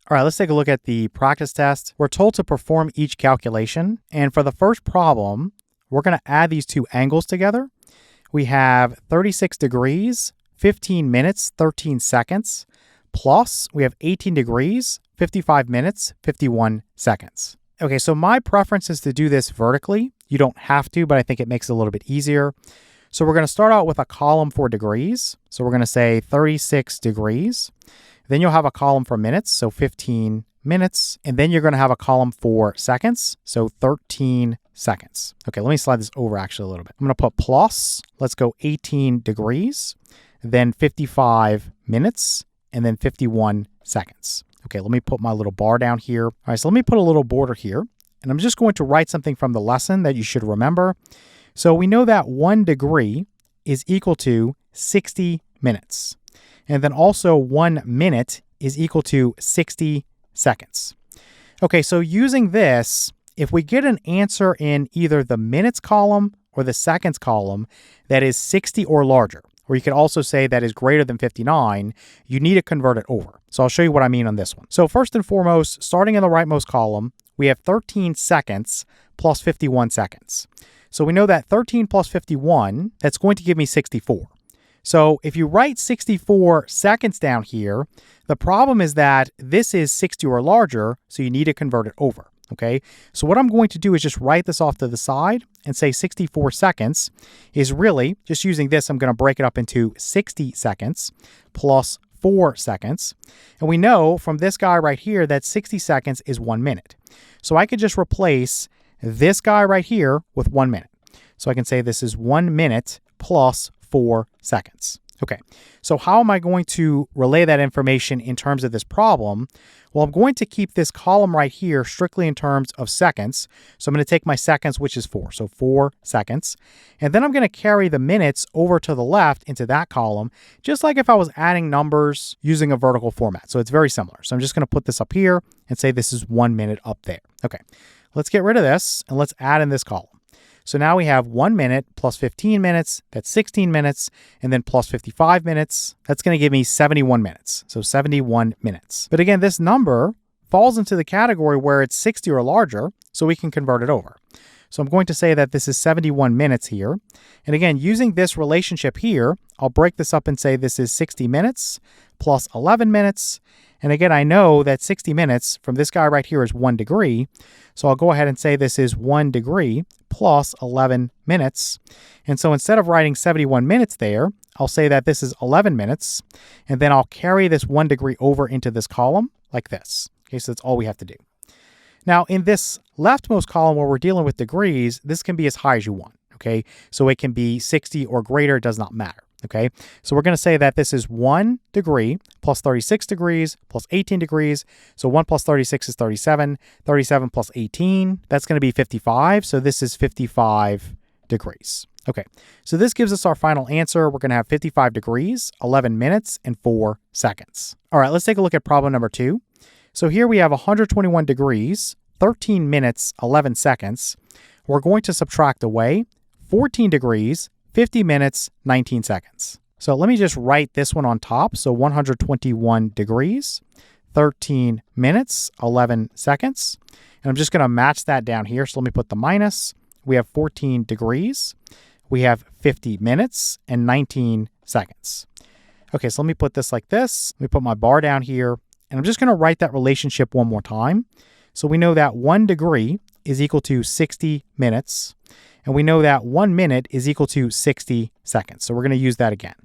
All right, let's take a look at the practice test. We're told to perform each calculation. And for the first problem, we're going to add these two angles together. We have 36 degrees, 15 minutes, 13 seconds, plus we have 18 degrees, 55 minutes, 51 seconds. Okay, so my preference is to do this vertically. You don't have to, but I think it makes it a little bit easier. So we're going to start out with a column for degrees. So we're going to say 36 degrees. Then you'll have a column for minutes, so 15 minutes. And then you're going to have a column for seconds, so 13 seconds. Okay, let me slide this over actually a little bit. I'm going to put plus, let's go 18 degrees, then 55 minutes, and then 51 seconds. Okay, let me put my little bar down here. All right, so let me put a little border here. And I'm just going to write something from the lesson that you should remember. So we know that 1 degree is equal to 60 minutes. And then also 1 minute is equal to 60 seconds. Okay, so using this, if we get an answer in either the minutes column or the seconds column that is 60 or larger, or you could also say that is greater than 59, you need to convert it over. So I'll show you what I mean on this one. So first and foremost, starting in the rightmost column, we have 13 seconds plus 51 seconds. So we know that 13 plus 51, that's going to give me 64. So if you write 64 seconds down here, the problem is that this is 60 or larger, so you need to convert it over, okay? So what I'm going to do is just write this off to the side and say 64 seconds is really, just using this, I'm going to break it up into 60 seconds plus 4 seconds. And we know from this guy right here that 60 seconds is 1 minute. So I could just replace this guy right here with 1 minute. So I can say this is 1 minute plus 4 seconds. Okay, so how am I going to relay that information in terms of this problem? Well, I'm going to keep this column right here strictly in terms of seconds. So I'm going to take my seconds, which is 4, so 4 seconds. And then I'm going to carry the minutes over to the left into that column, just like if I was adding numbers using a vertical format. So it's very similar. So I'm just going to put this up here and say this is 1 minute up there. Okay, let's get rid of this and let's add in this column. So now we have 1 minute plus 15 minutes, that's 16 minutes, and then plus 55 minutes, that's going to give me 71 minutes. So 71 minutes. But again, this number falls into the category where it's 60 or larger, so we can convert it over. So I'm going to say that this is 71 minutes here. And again, using this relationship here, I'll break this up and say this is 60 minutes plus 11 minutes. And again, I know that 60 minutes from this guy right here is 1 degree. So I'll go ahead and say this is 1 degree plus 11 minutes. And so instead of writing 71 minutes there, I'll say that this is 11 minutes. And then I'll carry this 1 degree over into this column like this. Okay, so that's all we have to do. Now, in this leftmost column where we're dealing with degrees, this can be as high as you want. Okay, so it can be 60 or greater, it does not matter. Okay, so we're going to say that this is 1 degree plus 36 degrees plus 18 degrees. So 1 plus 36 is 37. 37 plus 18, that's going to be 55. So this is 55 degrees. Okay, so this gives us our final answer. We're going to have 55 degrees, 11 minutes, and 4 seconds. All right, let's take a look at problem number 2. So here we have 121 degrees, 13 minutes, 11 seconds. We're going to subtract away 14 degrees, 50 minutes, 19 seconds. So let me just write this one on top. So 121 degrees, 13 minutes, 11 seconds. And I'm just going to match that down here. So let me put the minus. We have 14 degrees. We have 50 minutes and 19 seconds. Okay, so let me put this like this. Let me put my bar down here. And I'm just going to write that relationship one more time. So we know that 1 degree is equal to 60 minutes. And we know that 1 minute is equal to 60 seconds. So we're going to use that again.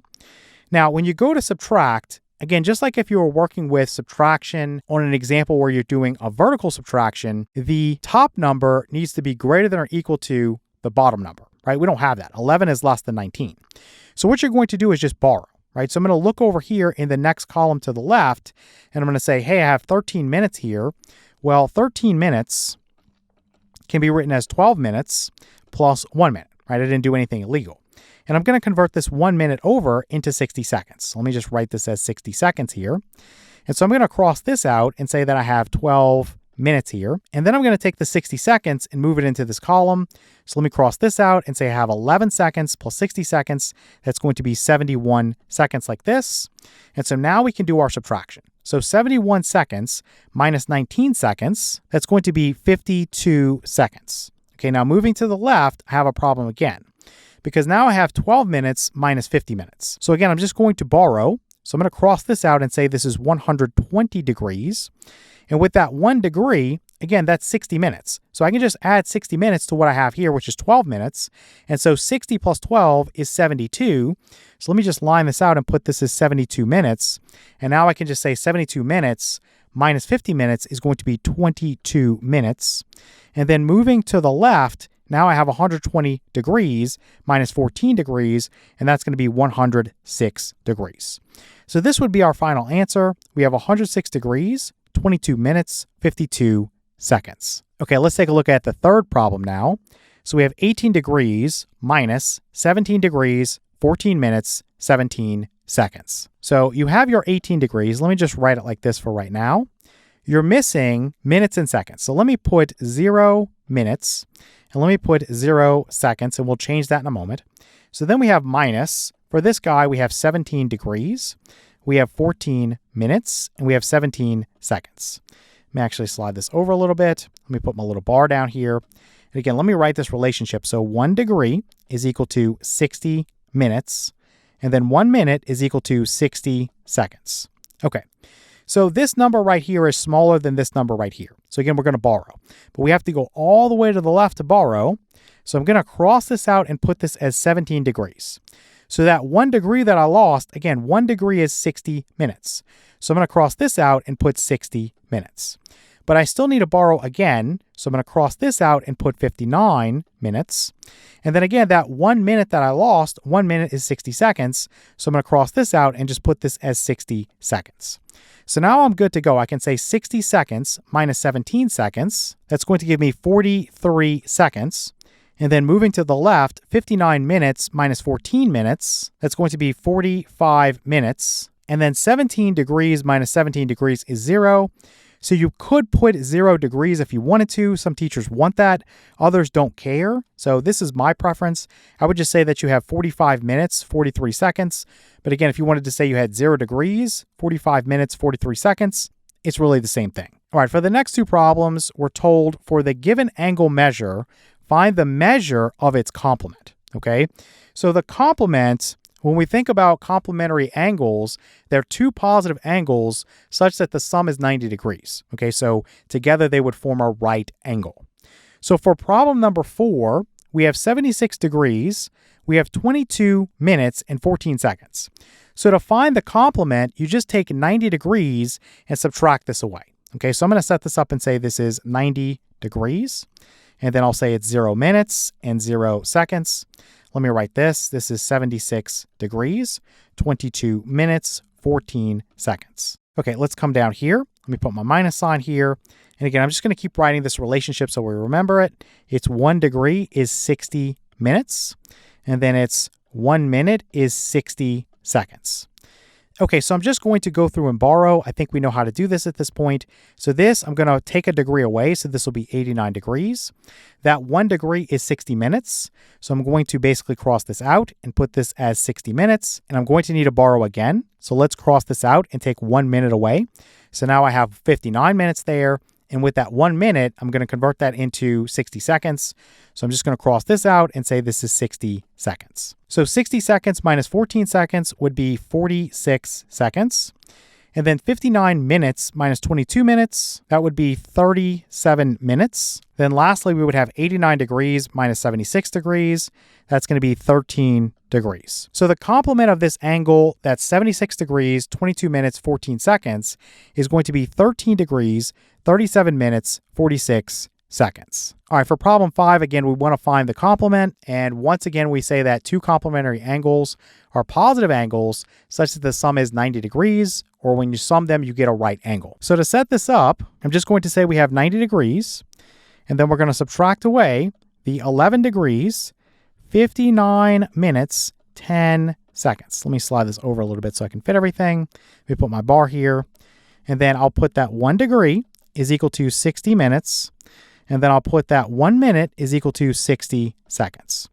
Now, when you go to subtract, again, just like if you were working with subtraction on an example where you're doing a vertical subtraction, the top number needs to be greater than or equal to the bottom number, right? We don't have that. 11 is less than 19. So what you're going to do is just borrow, right? So I'm going to look over here in the next column to the left, and I'm going to say, hey, I have 13 minutes here. Well, 13 minutes can be written as 12 minutes plus 1 minute, right? I didn't do anything illegal. And I'm going to convert this 1 minute over into 60 seconds. So let me just write this as 60 seconds here. And so I'm going to cross this out and say that I have 12 minutes here. And then I'm going to take the 60 seconds and move it into this column. So let me cross this out and say I have 11 seconds plus 60 seconds. That's going to be 71 seconds like this. And so now we can do our subtraction. So 71 seconds minus 19 seconds, that's going to be 52 seconds. Okay, now moving to the left, I have a problem again, because now I have 12 minutes minus 50 minutes. So again, I'm just going to borrow. So I'm going to cross this out and say this is 120 degrees. And with that 1 degree, again, that's 60 minutes. So I can just add 60 minutes to what I have here, which is 12 minutes. And so 60 plus 12 is 72. So let me just line this out and put this as 72 minutes. And now I can just say 72 minutes minus 50 minutes is going to be 22 minutes. And then moving to the left, now I have 120 degrees minus 14 degrees, and that's going to be 106 degrees. So this would be our final answer. We have 106 degrees, 22 minutes, 52 seconds. Okay, let's take a look at the third problem now. So we have 18 degrees minus 17 degrees, 14 minutes, 17 seconds. So you have your 18 degrees. Let me just write it like this for right now. You're missing minutes and seconds. So let me put 0 minutes and let me put 0 seconds, and we'll change that in a moment. So then we have minus. For this guy, we have 17 degrees. We have 14 minutes, and we have 17 seconds. Let me actually slide this over a little bit. Let me put my little bar down here. And again, let me write this relationship. So 1 degree is equal to 60 minutes, and then 1 minute is equal to 60 seconds. Okay, so this number right here is smaller than this number right here. So again, we're going to borrow, but we have to go all the way to the left to borrow. So I'm going to cross this out and put this as 17 degrees. So that 1 degree that I lost, again, 1 degree is 60 minutes. So I'm going to cross this out and put 60 minutes. But I still need to borrow again. So I'm going to cross this out and put 59 minutes. And then again, that 1 minute that I lost, 1 minute is 60 seconds. So I'm going to cross this out and just put this as 60 seconds. So now I'm good to go. I can say 60 seconds minus 17 seconds. That's going to give me 43 seconds. And then moving to the left, 59 minutes minus 14 minutes, that's going to be 45 minutes. And then 17 degrees minus 17 degrees is 0. So you could put 0 degrees if you wanted to. Some teachers want that. Others don't care. So this is my preference. I would just say that you have 45 minutes, 43 seconds. But again, if you wanted to say you had 0 degrees, 45 minutes, 43 seconds, it's really the same thing. All right, for the next two problems, we're told for the given angle measure, find the measure of its complement, okay? So the complement, when we think about complementary angles, they're two positive angles such that the sum is 90 degrees, okay? So together they would form a right angle. So for problem number 4, we have 76 degrees, we have 22 minutes and 14 seconds. So to find the complement, you just take 90 degrees and subtract this away, okay? So I'm going to set this up and say this is 90 degrees. And then I'll say it's 0 minutes and 0 seconds. Let me write this. This is 76 degrees, 22 minutes, 14 seconds. Okay, let's come down here. Let me put my minus sign here. And again, I'm just going to keep writing this relationship so we remember it. It's 1 degree is 60 minutes. And then it's 1 minute is 60 seconds. Okay, so I'm just going to go through and borrow. I think we know how to do this at this point. So this, I'm going to take a degree away. So this will be 89 degrees. That 1 degree is 60 minutes. So I'm going to basically cross this out and put this as 60 minutes. And I'm going to need to borrow again. So let's cross this out and take 1 minute away. So now I have 59 minutes there. And with that 1 minute, I'm going to convert that into 60 seconds. So I'm just going to cross this out and say this is 60 seconds. So 60 seconds minus 14 seconds would be 46 seconds. And then 59 minutes minus 22 minutes, that would be 37 minutes. Then lastly, we would have 89 degrees minus 76 degrees. That's going to be 13 degrees. So the complement of this angle, that's 76 degrees, 22 minutes, 14 seconds, is going to be 13 degrees, 37 minutes, 46 seconds. All right, for problem 5, again, we want to find the complement. And once again, we say that two complementary angles are positive angles such that the sum is 90 degrees, or when you sum them, you get a right angle. So to set this up, I'm just going to say we have 90 degrees, and then we're going to subtract away the 11 degrees, 59 minutes, 10 seconds. Let me slide this over a little bit so I can fit everything. Let me put my bar here, and then I'll put that 1 degree is equal to 60 minutes, and then I'll put that 1 minute is equal to 60 seconds.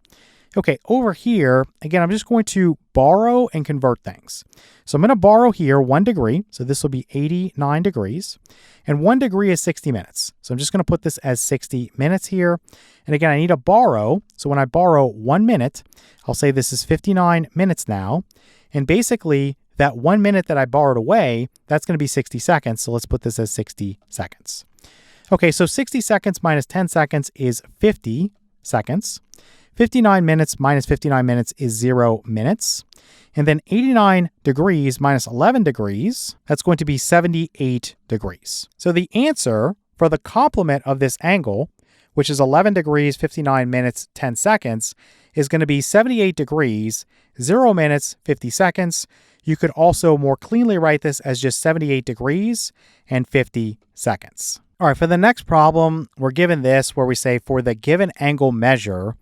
Okay, over here, again, I'm just going to borrow and convert things. So I'm going to borrow here 1 degree. So this will be 89 degrees. And 1 degree is 60 minutes. So I'm just going to put this as 60 minutes here. And again, I need to borrow. So when I borrow 1 minute, I'll say this is 59 minutes now. And basically, that 1 minute that I borrowed away, that's going to be 60 seconds. So let's put this as 60 seconds. Okay, so 60 seconds minus 10 seconds is 50 seconds. 59 minutes minus 59 minutes is 0 minutes. And then 89 degrees minus 11 degrees, that's going to be 78 degrees. So the answer for the complement of this angle, which is 11 degrees, 59 minutes, 10 seconds, is going to be 78 degrees, 0 minutes, 50 seconds. You could also more cleanly write this as just 78 degrees and 50 seconds. All right, for the next problem, we're given this where we say for the given angle measure,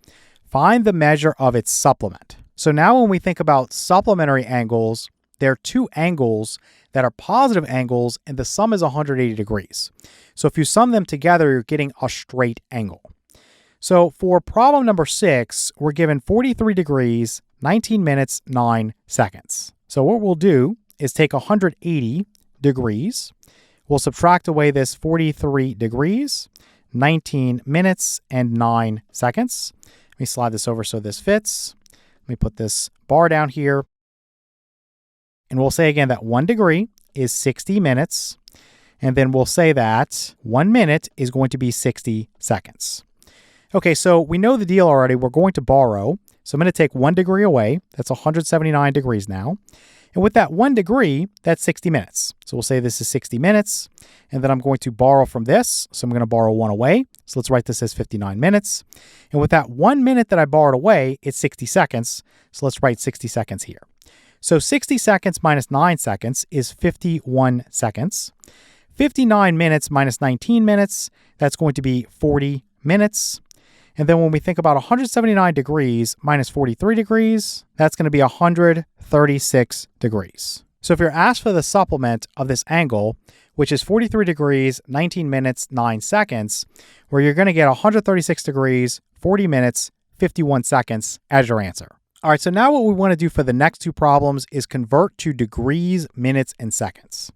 find the measure of its supplement. So now when we think about supplementary angles, there are two angles that are positive angles and the sum is 180 degrees. So if you sum them together, you're getting a straight angle. So for problem number 6, we're given 43 degrees, 19 minutes, 9 seconds. So what we'll do is take 180 degrees. We'll subtract away this 43 degrees, 19 minutes, and 9 seconds. Let me slide this over so this fits. Let me put this bar down here. And we'll say again that 1 degree is 60 minutes. And then we'll say that 1 minute is going to be 60 seconds. Okay, so we know the deal already. We're going to borrow. So I'm going to take 1 degree away. That's 179 degrees now. And with that 1 degree, that's 60 minutes. So we'll say this is 60 minutes. And then I'm going to borrow from this. So I'm going to borrow 1 away. So let's write this as 59 minutes. And with that 1 minute that I borrowed away, it's 60 seconds. So let's write 60 seconds here. So 60 seconds minus 9 seconds is 51 seconds. 59 minutes minus 19 minutes, that's going to be 40 minutes. And then when we think about 179 degrees minus 43 degrees, that's going to be 136 degrees. So if you're asked for the supplement of this angle, which is 43 degrees, 19 minutes, 9 seconds, where you're going to get 136 degrees, 40 minutes, 51 seconds as your answer. All right, so now what we want to do for the next two problems is convert to degrees, minutes, and seconds.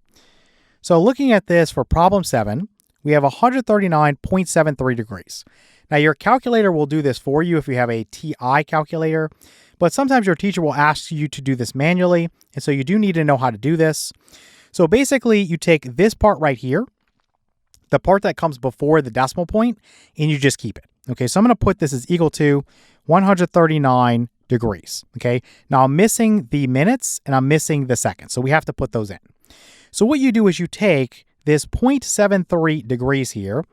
So looking at this for problem 7, we have 139.73 degrees. Now your calculator will do this for you if you have a TI calculator, but sometimes your teacher will ask you to do this manually, and so you do need to know how to do this. So basically you take this part right here, the part that comes before the decimal point, and you just keep it. Okay, so I'm going to put this as equal to 139 degrees. Okay, now I'm missing the minutes and I'm missing the seconds, so we have to put those in. So what you do is you take this 0.73 degrees here,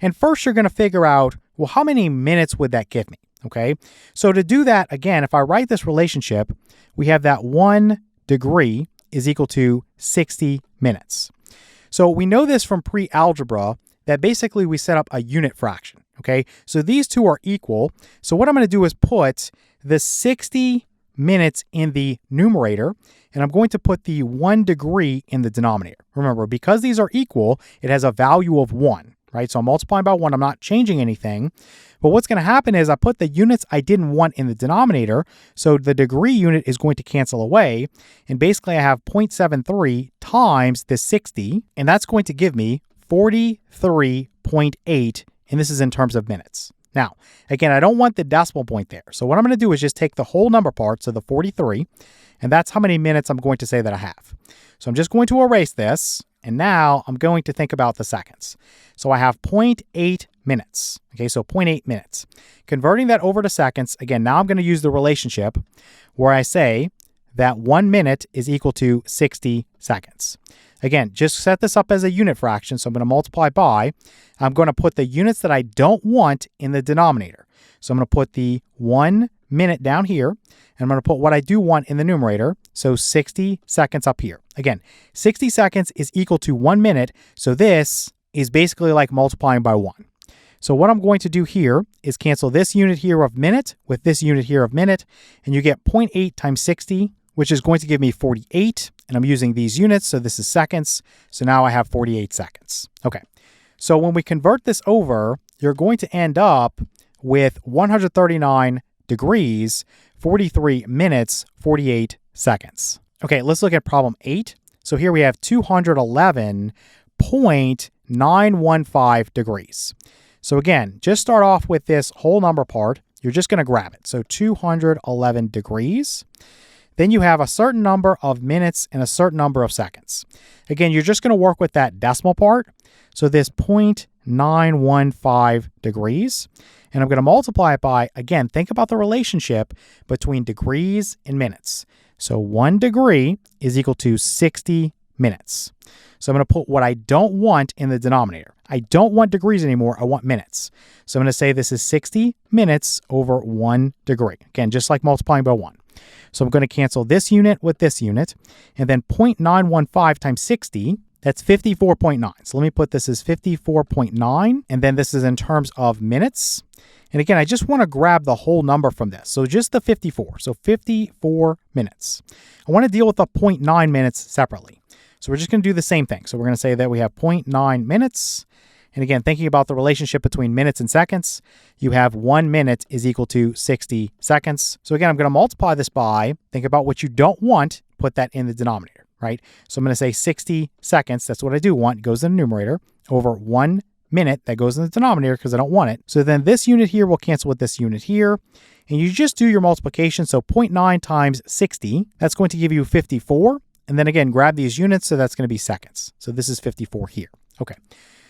and first you're going to figure out, well, how many minutes would that give me? Okay, so to do that, again, if I write this relationship, we have that 1 degree is equal to 60 minutes. So we know this from pre-algebra that basically we set up a unit fraction. Okay, so these two are equal. So what I'm going to do is put the 60 minutes in the numerator, and I'm going to put the 1 degree in the denominator. Remember, because these are equal, it has a value of 1, right? So I'm multiplying by 1. I'm not changing anything. But what's going to happen is I put the units I didn't want in the denominator, so the degree unit is going to cancel away. And basically, I have 0.73 times the 60, and that's going to give me 43.8, and this is in terms of minutes. Now, again, I don't want the decimal point there. So what I'm going to do is just take the whole number part, so the 43, and that's how many minutes I'm going to say that I have. So I'm just going to erase this, and now I'm going to think about the seconds. So I have 0.8 minutes. Okay, so 0.8 minutes. Converting that over to seconds, again, now I'm going to use the relationship where I say that 1 minute is equal to 60 seconds. Again, just set this up as a unit fraction, so I'm going to multiply by. I'm going to put the units that I don't want in the denominator. So I'm going to put the 1 minute down here, and I'm going to put what I do want in the numerator, so 60 seconds up here. Again, 60 seconds is equal to 1 minute, so this is basically like multiplying by 1. So what I'm going to do here is cancel this unit here of minute with this unit here of minute, and you get 0.8 times 60, which is going to give me 48, and I'm using these units, so this is seconds, so now I have 48 seconds. Okay, so when we convert this over, you're going to end up with 139 degrees, 43 minutes, 48 seconds. Okay, let's look at problem 8. So here we have 211.915 degrees. So again, just start off with this whole number part. You're just going to grab it. So 211 degrees. Then you have a certain number of minutes and a certain number of seconds. Again, you're just going to work with that decimal part. So this 0.915 degrees. And I'm going to multiply it by, again, think about the relationship between degrees and minutes. So 1 degree is equal to 60 minutes. So I'm going to put what I don't want in the denominator. I don't want degrees anymore. I want minutes. So I'm going to say this is 60 minutes over 1 degree. Again, just like multiplying by 1. So I'm going to cancel this unit with this unit. And then 0.915 times 60, that's 54.9. So let me put this as 54.9. And then this is in terms of minutes. And again, I just want to grab the whole number from this. So just the 54. So 54 minutes. I want to deal with the 0.9 minutes separately. So we're just going to do the same thing. So we're going to say that we have 0.9 minutes. And again, thinking about the relationship between minutes and seconds, you have 1 minute is equal to 60 seconds. So again, I'm going to multiply this by, think about what you don't want, put that in the denominator, right? So I'm going to say 60 seconds, that's what I do want, goes in the numerator, over 1 minute, that goes in the denominator because I don't want it. So then this unit here will cancel with this unit here. And you just do your multiplication. So 0.9 times 60, that's going to give you 54. And then again, grab these units, so that's going to be seconds. So this is 54 here. Okay.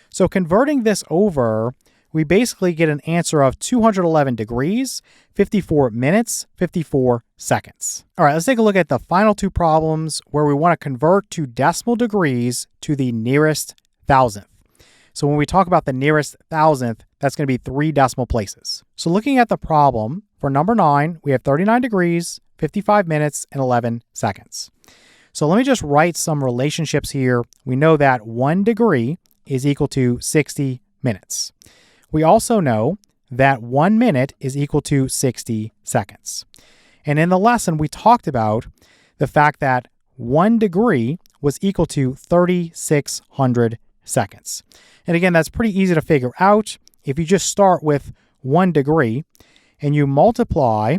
So converting this over, we basically get an answer of 211 degrees, 54 minutes, 54 seconds. All right, let's take a look at the final two problems where we want to convert to decimal degrees to the nearest thousandth. So when we talk about the nearest thousandth, that's going to be 3 decimal places. So looking at the problem, for number 9, we have 39 degrees, 55 minutes, and 11 seconds. So let me just write some relationships here. We know that 1 degree is equal to 60 minutes. We also know that 1 minute is equal to 60 seconds. And in the lesson, we talked about the fact that 1 degree was equal to 3,600 seconds. And again, that's pretty easy to figure out. If you just start with 1 degree and you multiply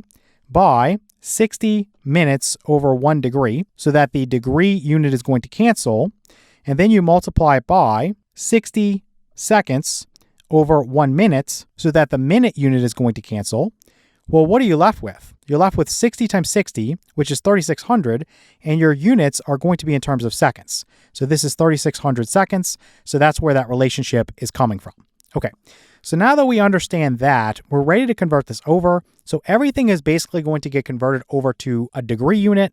by 60 minutes over 1 degree, so that the degree unit is going to cancel, and then you multiply by 60 seconds over 1 minute, so that the minute unit is going to cancel. Well, what are you left with? You're left with 60 times 60, which is 3,600, and your units are going to be in terms of seconds. So this is 3,600 seconds, so that's where that relationship is coming from. Okay, so now that we understand that, we're ready to convert this over. So everything is basically going to get converted over to a degree unit.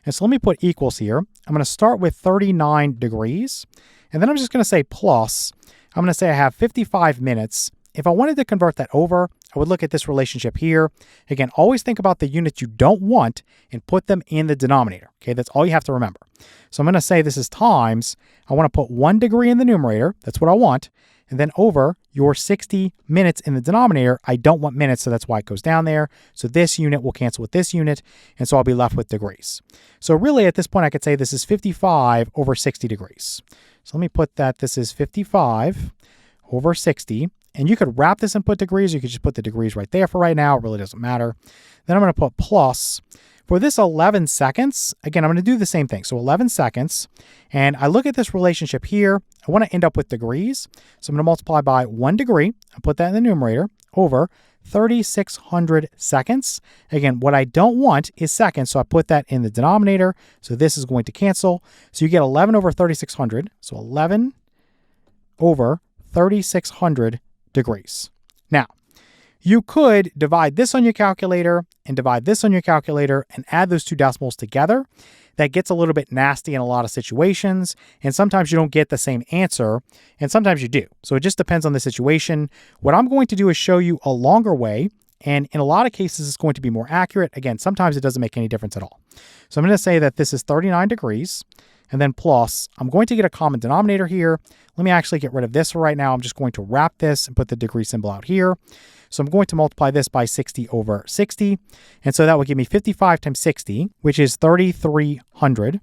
And so let me put equals here. I'm going to start with 39 degrees, and then I'm just going to say plus. I'm going to say I have 55 minutes. If I wanted to convert that over, I would look at this relationship here. Again, always think about the units you don't want and put them in the denominator. Okay, that's all you have to remember. So I'm going to say this is times. I want to put 1 degree in the numerator. That's what I want. And then over your 60 minutes in the denominator, I don't want minutes, so that's why it goes down there. So this unit will cancel with this unit, and so I'll be left with degrees. So really at this point, I could say this is 55 over 60 degrees. So let me put that this is 55 over 60. And you could wrap this and put degrees. You could just put the degrees right there for right now. It really doesn't matter. Then I'm going to put plus. For this 11 seconds, again, I'm going to do the same thing. So 11 seconds. And I look at this relationship here. I want to end up with degrees. So I'm going to multiply by 1 degree. I'll put that in the numerator over 3,600 seconds. Again, what I don't want is seconds, so I put that in the denominator. So this is going to cancel. So you get 11 over 3,600. So 11 over 3,600 degrees. Now, you could divide this on your calculator and divide this on your calculator and add those two decimals together. That gets a little bit nasty in a lot of situations, and sometimes you don't get the same answer, and sometimes you do. So it just depends on the situation. What I'm going to do is show you a longer way, and in a lot of cases, it's going to be more accurate. Again, sometimes it doesn't make any difference at all. So I'm going to say that this is 39 degrees, and then plus, I'm going to get a common denominator here. Let me actually get rid of this for right now. I'm just going to wrap this and put the degree symbol out here. So I'm going to multiply this by 60 over 60. And so that would give me 55 times 60, which is 3,300.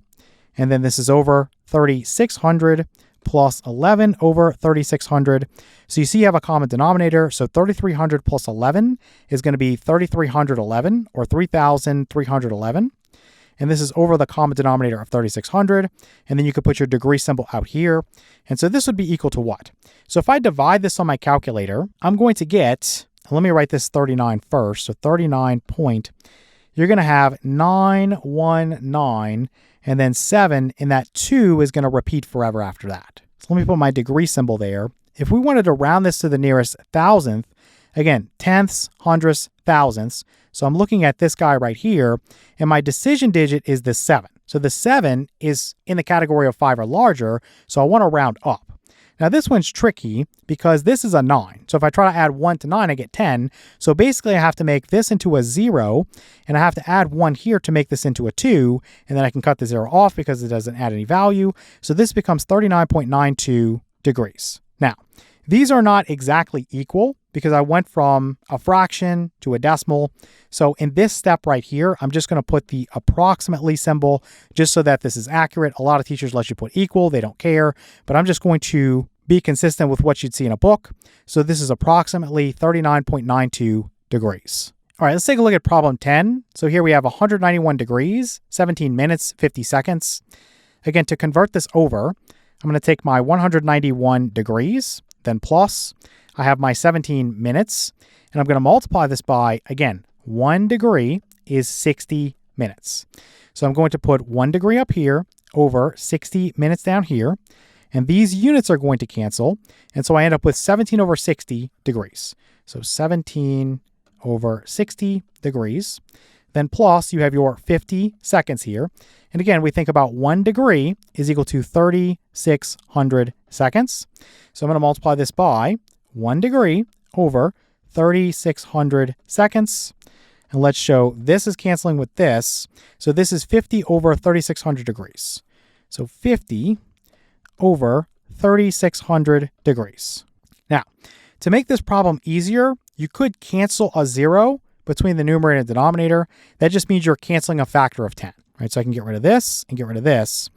And then this is over 3,600 plus 11 over 3,600. So you see you have a common denominator. So 3,300 plus 11 is going to be 3,311 or 3,311. And this is over the common denominator of 3,600. And then you could put your degree symbol out here. And so this would be equal to what? So if I divide this on my calculator, I'm going to get, let me write this 39 first. So 39 point, you're going to have 919 and then 7, and that 2 is going to repeat forever after that. So let me put my degree symbol there. If we wanted to round this to the nearest thousandth, again, tenths, hundredths, thousandths. So I'm looking at this guy right here, and my decision digit is the 7. So the 7 is in the category of 5 or larger, so I want to round up. Now this one's tricky because this is a 9. So if I try to add 1 to 9, I get 10. So basically I have to make this into a 0, and I have to add 1 here to make this into a 2, and then I can cut the 0 off because it doesn't add any value. So this becomes 39.92 degrees. Now, these are not exactly equal because I went from a fraction to a decimal. So in this step right here, I'm just going to put the approximately symbol just so that this is accurate. A lot of teachers let you put equal. They don't care. But I'm just going to be consistent with what you'd see in a book. So this is approximately 39.92 degrees. All right, let's take a look at problem 10. So here we have 191 degrees, 17 minutes, 50 seconds. Again, to convert this over, I'm going to take my 191 degrees, then plus, I have my 17 minutes, and I'm going to multiply this by, again, 1 degree is 60 minutes. So I'm going to put 1 degree up here over 60 minutes down here, and these units are going to cancel, and so I end up with 17 over 60 degrees. So 17 over 60 degrees. Then plus, you have your 50 seconds here. And again, we think about 1 degree is equal to 3,600 seconds. So I'm going to multiply this by 1 degree over 3,600 seconds. And let's show this is canceling with this. So this is 50 over 3,600 degrees. So 50 over 3,600 degrees. Now, to make this problem easier, you could cancel a 0 between the numerator and denominator. That just means you're canceling a factor of 10, right? So I can get rid of this and get rid of this.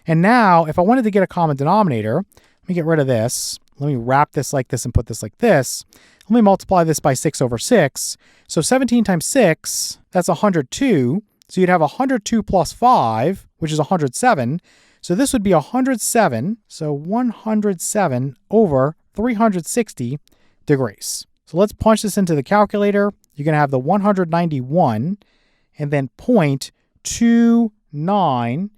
And now, if I wanted to get a common denominator, let me get rid of this. Let me wrap this like this and put this like this. Let me multiply this by 6 over 6. So 17 times 6, that's 102. So you'd have 102 plus 5, which is 107. So this would be 107. So 107 over 360 degrees. So let's punch this into the calculator. You're going to have the 191 and then 0.29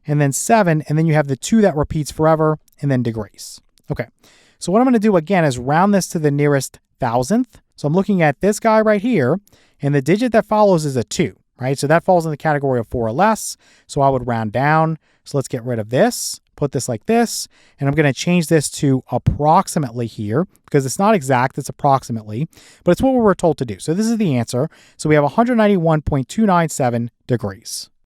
and then 7. And then you have the 2 that repeats forever and then degrees. Okay. So what I'm going to do again is round this to the nearest thousandth. So I'm looking at this guy right here, and the digit that follows is a 2, right? So that falls in the category of 4 or less. So I would round down. So let's get rid of this, put this like this, and I'm going to change this to approximately here because it's not exact, it's approximately, but it's what we were told to do. So this is the answer. So we have 191.297 degrees.